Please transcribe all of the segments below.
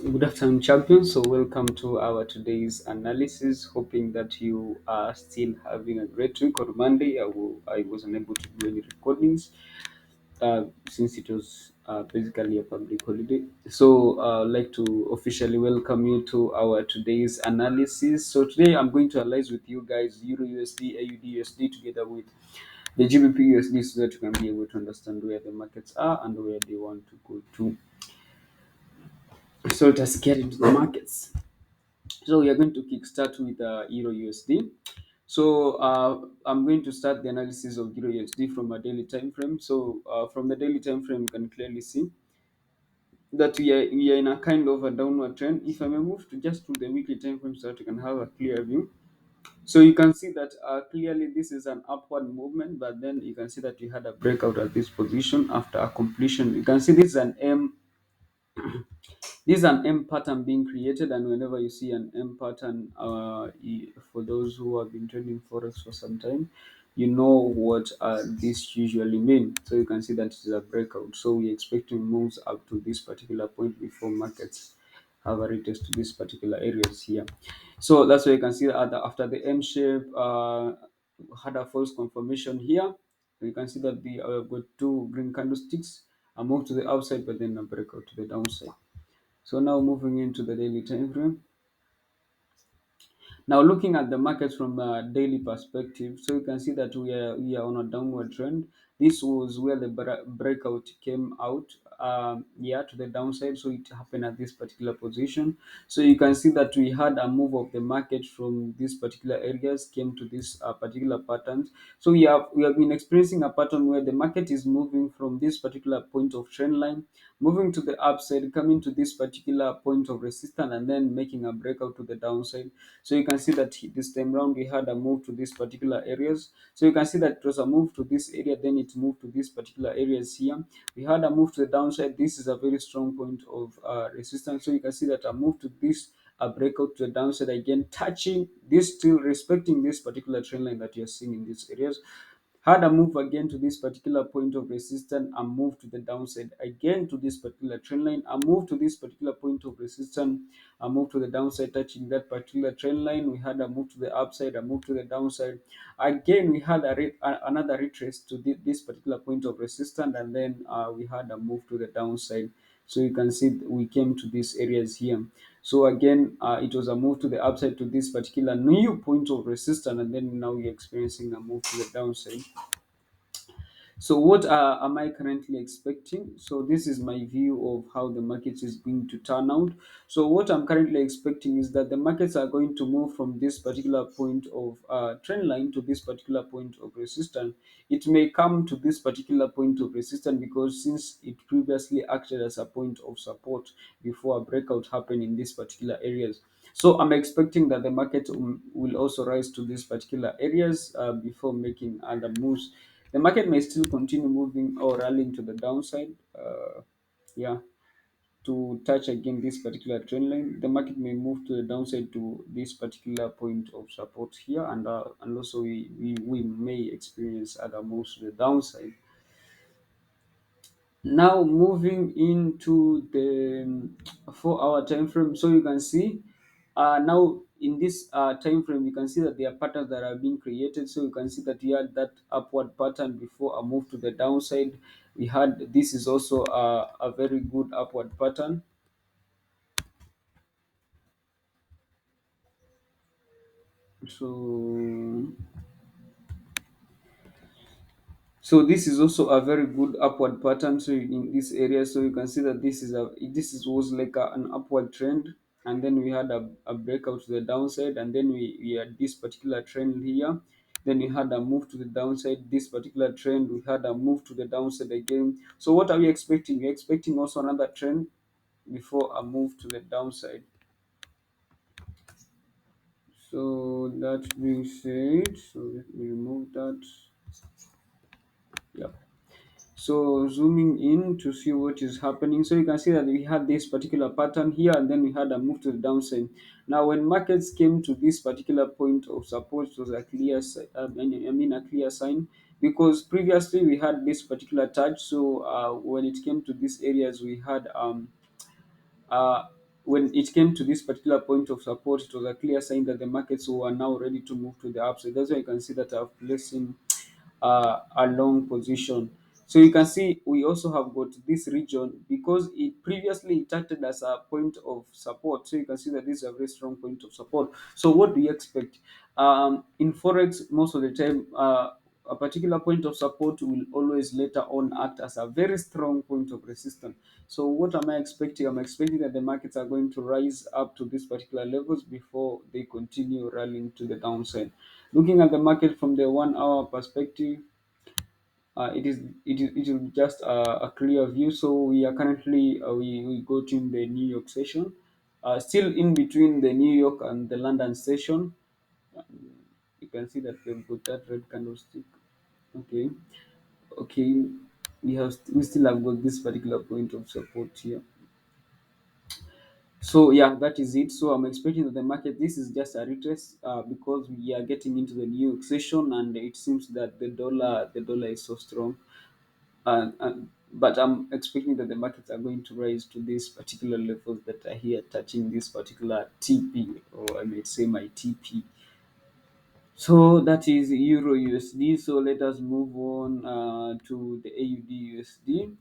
Good afternoon, champions. So, welcome to our today's analysis. Hoping that you are still having a great week. On Monday, I was unable to do any recordings since it was basically a public holiday. So, I'd like to officially welcome you to our today's analysis. So, today I'm going to analyze with you guys EURUSD, AUDUSD together with the GBPUSD so that you can be able to understand where the markets are and where they want to go to. So, let us get into the markets. So we are going to kickstart with Euro USD. So I'm going to start the analysis of Euro USD from a daily time frame. So from the daily time frame, you can clearly see that we are in a kind of a downward trend. If I may move to just to the weekly time frame so that you can have a clear view. So you can see that clearly this is an upward movement, but then you can see that we had a breakout at this position after a completion. You can see this is an M. This is an M pattern being created, and whenever you see an M pattern, for those who have been trading forex for some time, you know what this usually mean. So you can see that it's a breakout. So we're expecting moves up to this particular point before markets have a retest to these particular areas here. So that's why you can see that after the M shape had a false confirmation here. You can see that the got two green candlesticks, a move to the upside, but then a breakout to the downside. So now moving into the daily time frame. Now looking at the markets from a daily perspective, so you can see that we are on a downward trend. This was where the breakout came out, yeah, to the downside. So it happened at this particular position. So you can see that we had a move of the market from these particular areas came to this particular patterns. So we have been experiencing a pattern where the market is moving from this particular point of trend line, moving to the upside, coming to this particular point of resistance, and then making a breakout to the downside. So you can see that this time round we had a move to these particular areas. So you can see that it was a move to this area, then it moved to these particular areas here. We had a move to the downside. This is a very strong point of resistance. So you can see that a move to this a breakout to the downside again, touching this, still respecting this particular trend line that you're seeing in these areas. Had a move again to this particular point of resistance and move to the downside again to this particular trend line, a move to this particular point of resistance, a move to the downside touching that particular trend line. We had a move to the upside, a move to the downside again. We had another retrace to this particular point of resistance, and then we had a move to the downside. So you can see we came to these areas here. So again, it was a move to the upside to this particular new point of resistance, and then now we're experiencing a move to the downside. So what am I currently expecting? So this is my view of how the market is going to turn out. So what I'm currently expecting is that the markets are going to move from this particular point of trend line to this particular point of resistance. It may come to this particular point of resistance because since it previously acted as a point of support before a breakout happened in these particular areas. So I'm expecting that the market will also rise to these particular areas before making other moves. The market may still continue moving or rallying to the downside. Yeah, to touch again this particular trend line, the market may move to the downside to this particular point of support here, and also we may experience other moves to the downside. Now moving into the 4 hour time frame, so you can see now in this time frame, you can see that there are patterns that are being created. So you can see that we had that upward pattern before a move to the downside. We had this is also a very good upward pattern. So this is also a very good upward pattern. So in this area, so you can see that this is was like an upward trend, and then we had a breakout to the downside, and then we had this particular trend here. Then we had a move to the downside. This particular trend, we had a move to the downside again. So what are we expecting? We're expecting also another trend before a move to the downside. So that being said, so let me remove that. Yeah. So zooming in to see what is happening. So you can see that we had this particular pattern here, and then we had a move to the downside. Now when markets came to this particular point of support, it was a clear a clear sign, because previously we had this particular touch. So when it came to these areas, we had when it came to this particular point of support, it was a clear sign that the markets were now ready to move to the upside. That's why you can see that I've placed in a long position. So you can see we also have got this region because it previously it acted as a point of support. So you can see that this is a very strong point of support. So what do you expect? In Forex, most of the time, a particular point of support will always later on act as a very strong point of resistance. So what am I expecting? I'm expecting that the markets are going to rise up to these particular levels before they continue rallying to the downside. Looking at the market from the 1 hour perspective, it is just a clear view. So we are currently we got in the New York session, still in between the New York and the London session. You can see that we've got that red candlestick. Okay, okay, we still have got this particular point of support here. So yeah, that is it. So I'm expecting that the market, this is just a retrace because we are getting into the new session, and it seems that the dollar is so strong. But I'm expecting that the markets are going to rise to these particular levels that are here, touching this particular TP, or I might say my TP. So that is Euro USD. So let us move on to the AUD USD.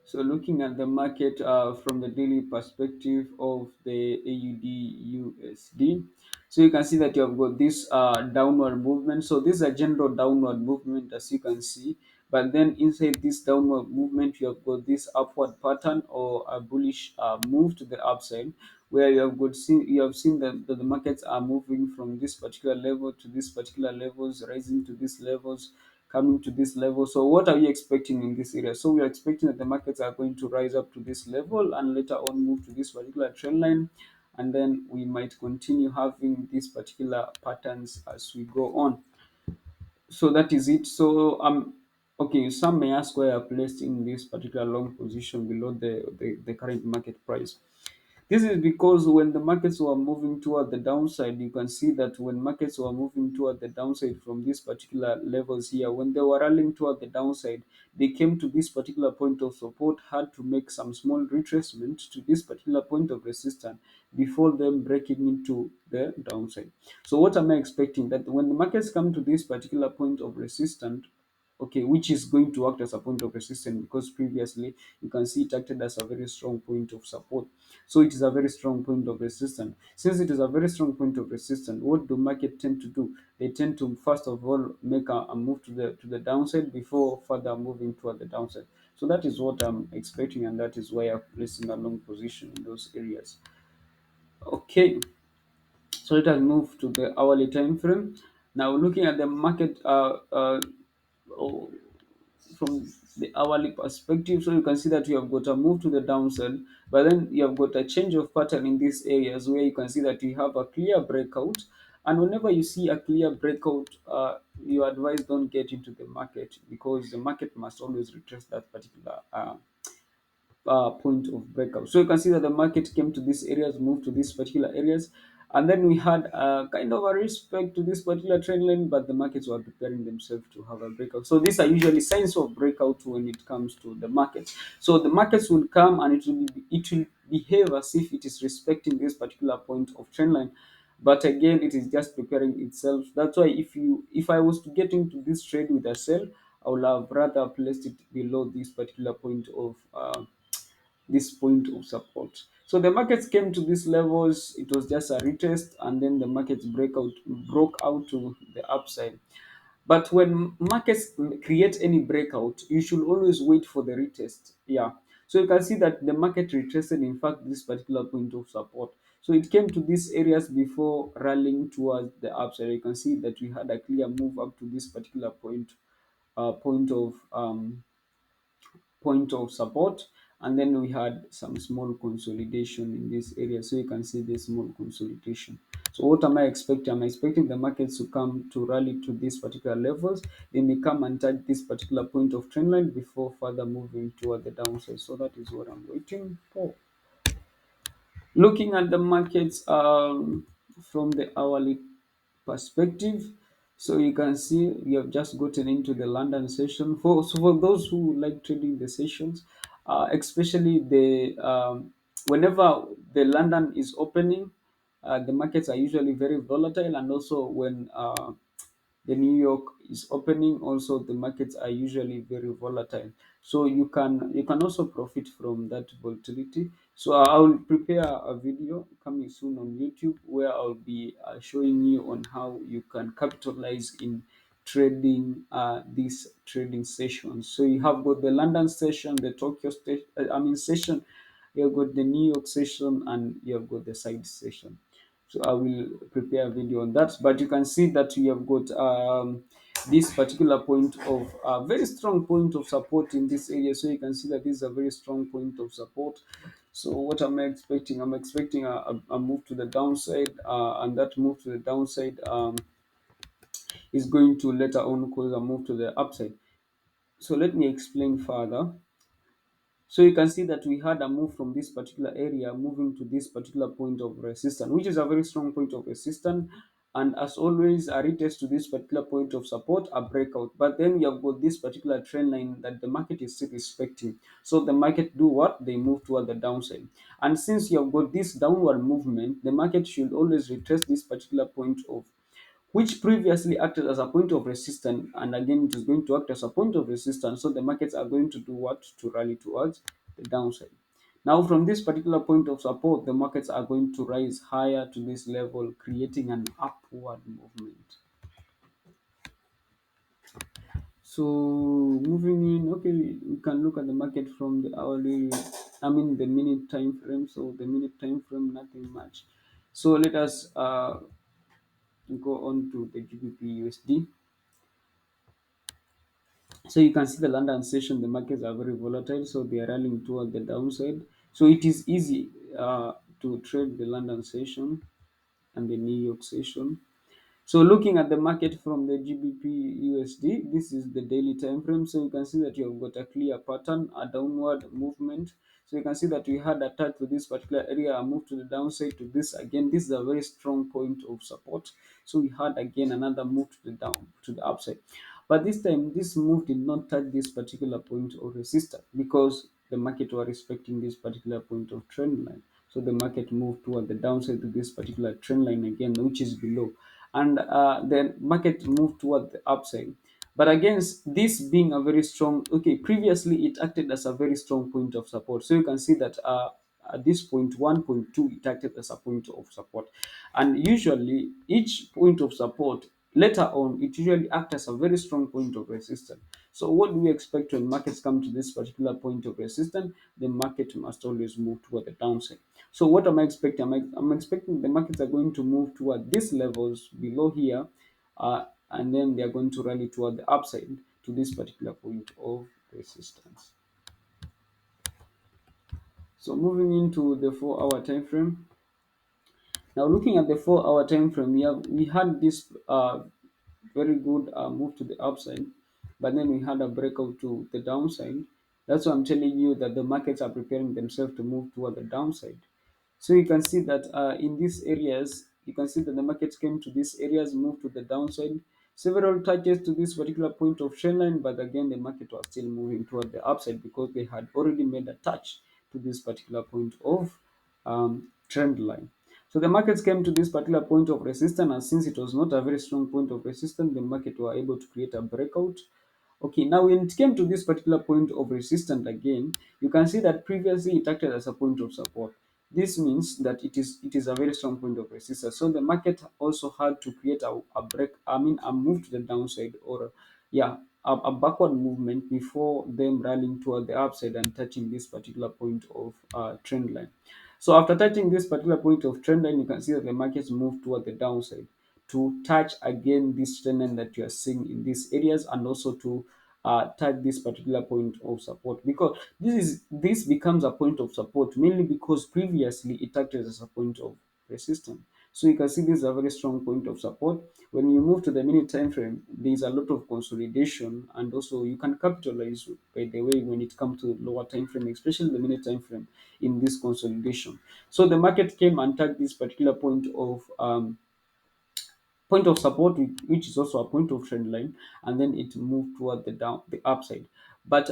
So looking at the market from the daily perspective of the AUD USD, so you can see that you have got this downward movement. So this is a general downward movement, as you can see. But then inside this downward movement, you have got this upward pattern or a bullish move to the upside, where you have seen that the markets are moving from this particular level to this particular levels, rising to these levels, coming to this level. So what are we expecting in this area? So we are expecting that the markets are going to rise up to this level and later on move to this particular trend line, and then we might continue having these particular patterns as we go on. So that is it. So okay, some may ask why I placed in this particular long position below the current market price. This is because when the markets were moving toward the downside, you can see that when markets were moving toward the downside from these particular levels here, when they were rallying toward the downside, they came to this particular point of support, had to make some small retracement to this particular point of resistance before them breaking into the downside. So what am I expecting? That when the markets come to this particular point of resistance, okay, which is going to act as a point of resistance, because previously you can see it acted as a very strong point of support. So it is a very strong point of resistance. Since it is a very strong point of resistance, what do market tend to do? They tend to first of all make a move to the downside before further moving toward the downside. So that is what I'm expecting, and that is why I'm placing a long position in those areas. Okay, so let us move to the hourly time frame. Now looking at the market oh, from the hourly perspective, so you can see that you have got a move to the downside, but then you have got a change of pattern in these areas where you can see that you have a clear breakout. And whenever you see a clear breakout, you advise don't get into the market, because the market must always retrace that particular point of breakout. So you can see that the market came to these areas, moved to these particular areas, and then we had kind of a respect to this particular trend line, but the markets were preparing themselves to have a breakout. So these are usually signs of breakout when it comes to the market. So the markets will come and it will behave as if it is respecting this particular point of trend line. But again, it is just preparing itself. That's why if I was to get into this trade with a sell, I would have rather placed it below this particular point of this point of support. So the markets came to these levels, it was just a retest, and then the markets broke out to the upside. But when markets create any breakout, you should always wait for the retest. Yeah. So you can see that the market retraced, in fact, this particular point of support. So it came to these areas before rallying towards the upside. You can see that we had a clear move up to this particular point of support, and then we had some small consolidation in this area. So you can see this small consolidation. So what am I expecting? I'm expecting the markets to come to rally to these particular levels. They may come and touch this particular point of trend line before further moving toward the downside. So that is what I'm waiting for. Looking at the markets from the hourly perspective, so you can see we have just gotten into the London session. For those who like trading the sessions, especially whenever the London is opening, the markets are usually very volatile, and also when the New York is opening, also the markets are usually very volatile. So you can also profit from that volatility. So I will prepare a video coming soon on YouTube where I'll be showing you on how you can capitalize in trading these trading sessions. So you have got the London session, the Tokyo station, session, you've got the New York session, and you've got the side session. So I will prepare a video on that. But you can see that we have got this particular point of very strong point of support in this area. So you can see that this is a very strong point of support. So what am I expecting? I'm expecting a move to the downside, and that move to the downside is going to later on cause a move to the upside. So let me explain further. So you can see that we had a move from this particular area moving to this particular point of resistance, which is a very strong point of resistance. And as always, a retest to this particular point of support, a breakout. But then you have got this particular trend line that the market is still respecting. So the market do what? They move toward the downside. And since you have got this downward movement, the market should always retrace this particular point of which previously acted as a point of resistance, and again it is going to act as a point of resistance. So the markets are going to do what? To rally towards the downside. Now from this particular point of support, the markets are going to rise higher to this level, creating an upward movement. So moving in, okay, we can look at the market from the hourly, the minute time frame. So the minute time frame, nothing much. So let us go on to the GBPUSD. So you can see the London session, the markets are very volatile, so they are rallying toward the downside. So it is easy to trade the London session and the New York session. So looking at the market from the GBP USD, this is the daily time frame. So you can see that you have got a clear pattern, a downward movement. So you can see that we had a touch to this particular area, a move to the downside to this again. This is a very strong point of support. So we had again another move to the down to the upside. But this time, this move did not touch this particular point of resistance because the market was respecting this particular point of trend line. So the market moved toward the downside to this particular trend line again, which is below, and the market moved toward the upside. But against this being a very strong, okay, previously it acted as a very strong point of support. So you can see that at this point 1.2 it acted as a point of support, and usually each point of support later on it usually acts as a very strong point of resistance. So what do we expect when markets come to this particular point of resistance? The market must always move toward the downside. So what am I expecting? I'm expecting the markets are going to move toward these levels below here, and then they are going to rally toward the upside to this particular point of resistance. So moving into the 4-hour time frame. Now looking at the 4-hour time frame, we had this very good move to the upside, but then we had a breakout to the downside. That's why I'm telling you that the markets are preparing themselves to move toward the downside. So you can see that in these areas, you can see that the markets came to these areas, moved to the downside, several touches to this particular point of trend line, but again the market was still moving toward the upside because they had already made a touch to this particular point of trend line. So the markets came to this particular point of resistance, and since it was not a very strong point of resistance, the market were able to create a breakout. Okay, now when it came to this particular point of resistance again, you can see that previously it acted as a point of support. This means that it is a very strong point of resistance. So the market also had to create a move to the downside, or yeah, a backward movement before them rallying toward the upside and touching this particular point of trend line. So after touching this particular point of trend line, you can see that the markets move toward the downside to touch again this trend line that you are seeing in these areas, and also to touch this particular point of support, because this becomes a point of support mainly because previously it acted as a point of resistance. So you can see this is a very strong point of support. When you move to the minute time frame, there is a lot of consolidation, and also you can capitalize, by the way, when it comes to lower time frame, especially the minute time frame, in this consolidation. So the market came and tagged this particular point of support, which is also a point of trend line, and then it moved toward the upside. But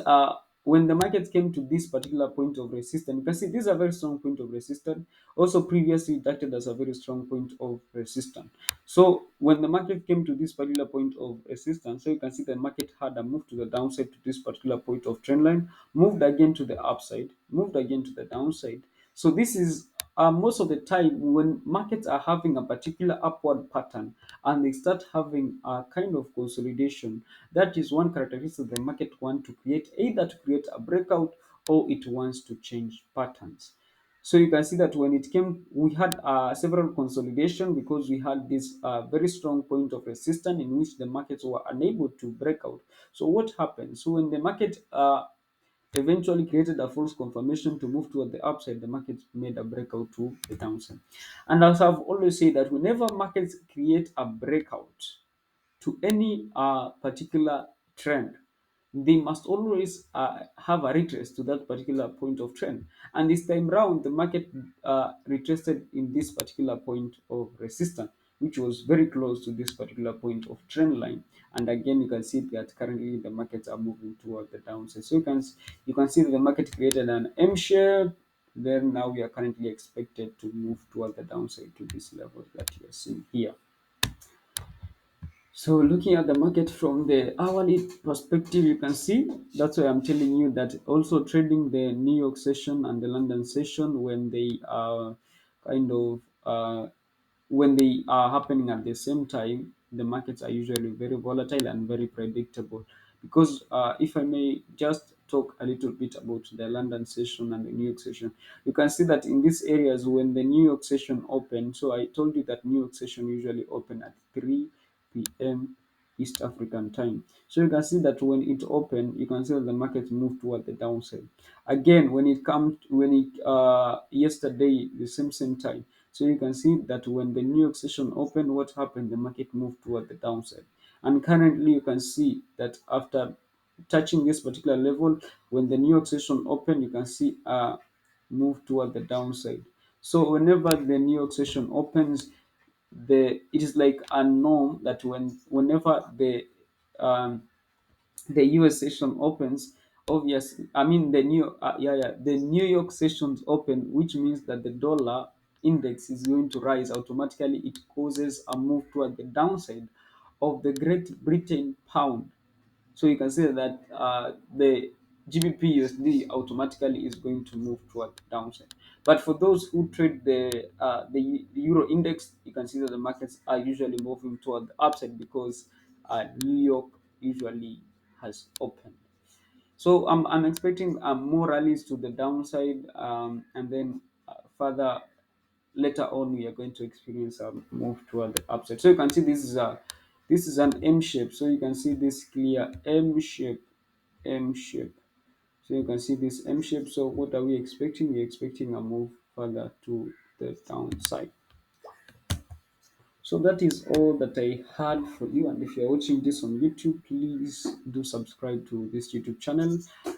when the market came to this particular point of resistance, you can see this is a very strong point of resistance, also previously it acted as a very strong point of resistance. So when the market came to this particular point of resistance, so you can see the market had a move to the downside to this particular point of trend line, moved again to the upside, moved again to the downside. So this is most of the time when markets are having a particular upward pattern and they start having a kind of consolidation, that is one characteristic the market want to create, either to create a breakout or it wants to change patterns. So you can see that when it came, we had several consolidation because we had this very strong point of resistance in which the markets were unable to break out. So what happened? So when the market eventually created a false confirmation to move toward the upside, the market made a breakout to the downside. And as I've always said that whenever markets create a breakout to any particular trend, they must always have a retrace to that particular point of trend. And this time round, the market retraced in this particular point of resistance, which was very close to this particular point of trend line. And again, you can see that currently the markets are moving toward the downside. So you can see that the market created an M shape. Then now we are currently expected to move toward the downside to this level that you are seeing here. So looking at the market from the hourly perspective, you can see that's why I'm telling you that also trading the New York session and the London session when they are kind of when they are happening at the same time, the markets are usually very volatile and very predictable. Because if I may just talk a little bit about the London session and the New York session, you can see that in these areas when the New York session opened, so I told you that New York session usually open at 3 p.m. East African time. So you can see that when it opened, you can see that the market moved toward the downside. Again, when it yesterday the same time, so you can see that when the New York session opened, what happened? The market moved toward the downside. And currently, you can see that after touching this particular level, when the New York session opened, you can see move toward the downside. So whenever the New York session opens, it is like a norm that whenever the US session opens, obviously, I mean the New York sessions open, which means that the dollar index is going to rise automatically. It causes a move toward the downside of the Great Britain pound. So you can say that the GBPUSD automatically is going to move toward downside. But for those who trade the Euro index, you can see that the markets are usually moving toward the upside because New York usually has opened. So I'm expecting more rallies to the downside, and then further later on we are going to experience a move toward the upside. So you can see this is an M shape. So you can see this clear M shape. So you can see this M shape. So what are we expecting? We're expecting a move further to the downside. So that is all that I had for you. And if you're watching this on YouTube, please do subscribe to this YouTube channel,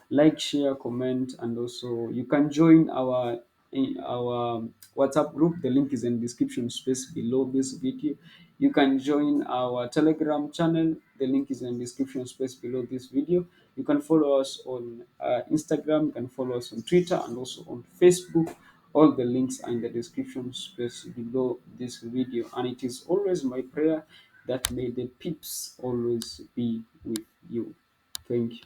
like, share, comment, and also you can join our WhatsApp group. The link is in description space below this video. You can join our Telegram channel. The link is in description space below this video. You can follow us on Instagram. You can follow us on Twitter and also on Facebook. All the links are in the description space below this video. And it is always my prayer that may the peeps always be with you. Thank you.